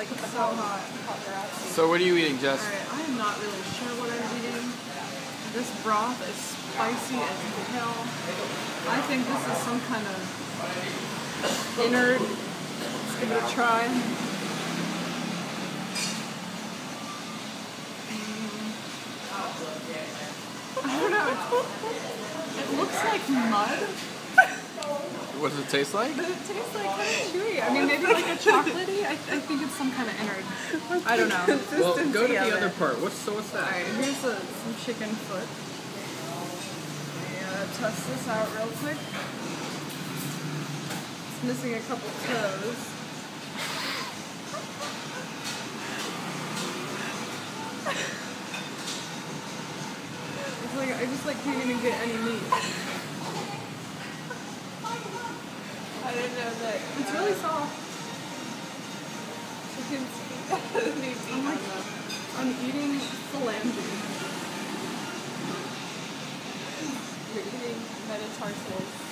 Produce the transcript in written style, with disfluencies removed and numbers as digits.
like so hot. So what are you eating, Jess? Alright, I am not really sure what I'm eating. This broth is spicy as hell. I think this is some kind of innard. Let's give it a try. I don't know. It looks like mud. What does it taste like? But it tastes like kind of chewy. I mean, maybe like a chocolatey. I think it's some kind of innard. I don't know. Well, go to the other part. What's that? Alright, here's some chicken foot. Test this out real quick. It's missing a couple toes. It's like I just can't even get any meat. I didn't know that. It's really soft. I'm eating phalange. You're eating metatarsus.